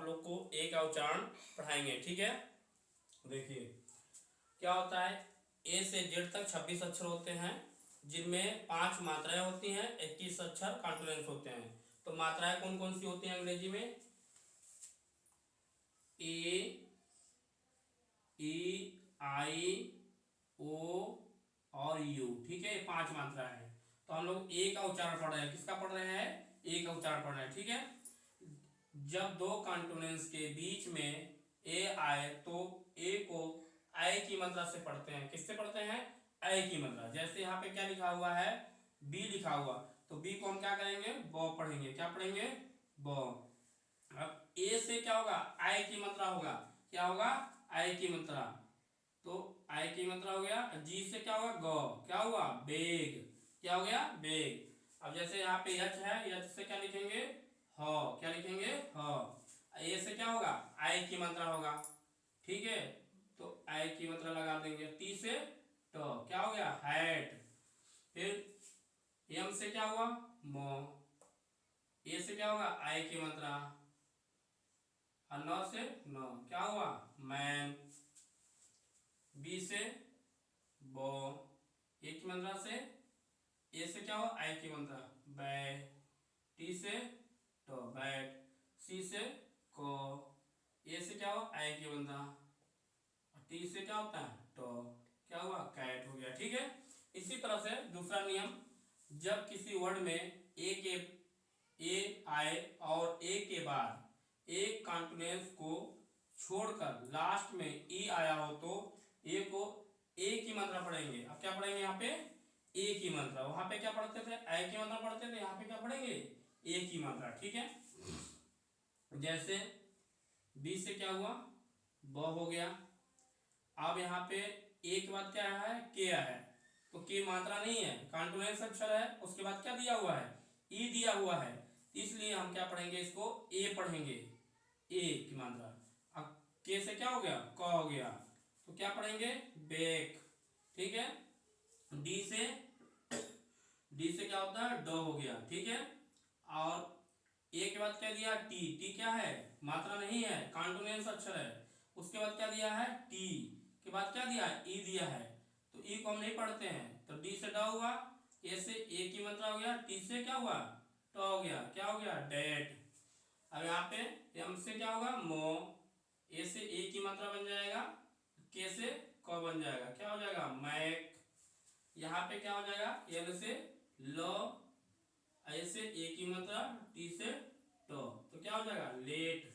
लोग को ए का उच्चारण पढ़ाएंगे, ठीक है। देखिए क्या होता है, ए से जेड तक 26 अक्षर होते हैं, जिनमें 5 मात्राएं होती हैं, 21 अक्षर कॉन्सोनेंट्स होते हैं। तो मात्राएं कौन कौन सी होती हैं अंग्रेजी में? ए, ई, आई, ओ और यू, ठीक है। ये 5 मात्राएं हैं। तो हम लोग ए का उच्चारण पढ़ रहे हैं। किसका पढ़ रहे हैं? ए का उच्चारण पढ़ रहे हैं, ठीक है। जब दो कॉन्सोनेंट्स के बीच में ए आए तो ए को आई की मात्रा से पढ़ते हैं। किससे पढ़ते हैं? आई की मात्रा। जैसे यहाँ पे क्या लिखा हुआ है? बी लिखा हुआ, तो बी को हम क्या करेंगे? बॉ पढ़ेंगे। क्या पढ़ेंगे? बॉ। अब ए से क्या होगा? आई की मात्रा होगा। क्या होगा? आई की मात्रा। तो आई की मात्रा हो गया। जी से क्या होगा? गौ। क्या हुआ? बेग। क्या हो गया? बेग। अब जैसे यहाँ पे यच है, यच से क्या लिखेंगे? ह। क्या लिखेंगे? ह। ए से क्या होगा? आई की मात्रा होगा, ठीक है। तो आई की मात्रा लगा देंगे। टी से ट। क्या हो गया? हैट। फिर एम से क्या हुआ? मो। ए से क्या होगा? आई की मात्रा। और न से नो। क्या हुआ? मैन। बी से बो। ए की मात्रा से ए से क्या हुआ? आई की मात्रा। बै। टी से टो, बैट। सी से को। ए से क्या हुआ? आई की मात्रा। टी से क्या होता है? टो। क्या हुआ? कैट हो गया, ठीक है। इसी तरह से दूसरा नियम, जब किसी वर्ड में ए आए और ए के बाद एक कॉन्सोनेंट को छोड़कर लास्ट में ई आया हो तो ए को ए की मात्रा पढ़ेंगे। अब क्या पढ़ेंगे यहाँ पे? ए की मात्रा। वहां पे क्या पढ़ते थे? आई की मात्रा पढ़ते थे। यहाँ पे क्या पढ़ेंगे? ए की मात्रा, ठीक है। जैसे बी से क्या हुआ? ब हो गया। अब यहाँ पे ए के बाद क्या है? के है। तो के मात्रा नहीं है, कॉन्सोनेंट अक्षर है। उसके बाद क्या दिया हुआ है? ई दिया हुआ है। इसलिए हम क्या पढ़ेंगे? इसको ए पढ़ेंगे, ए की मात्रा। अब के से क्या हो गया? क हो गया। तो क्या पढ़ेंगे? बेक, ठीक है। डी से क्या होता है? डो हो गया, ठीक है। और ए के बाद क्या दिया? टी। टी क्या है? मात्रा नहीं है, कॉन्सोनेंट अक्षर है। उसके बाद क्या दिया है? टी के बाद क्या दिया है? ई दिया है। तो ई को हम नहीं पढ़ते हैं। तो डी से ड हुआ। ए से ए की मात्रा हो गया। टी से क्या हुआ? ट हो गया। क्या हो गया? डेट। अब यहाँ पे एम से क्या होगा? मो। ए से ए की मात्रा बन जाएगा। के से क बन जाएगा। क्या हो जाएगा? मैक। यहाँ पे क्या हो जाएगा? एल से लो। ए से ए की मात्रा। टी से टो। तो क्या हो जाएगा? लेट।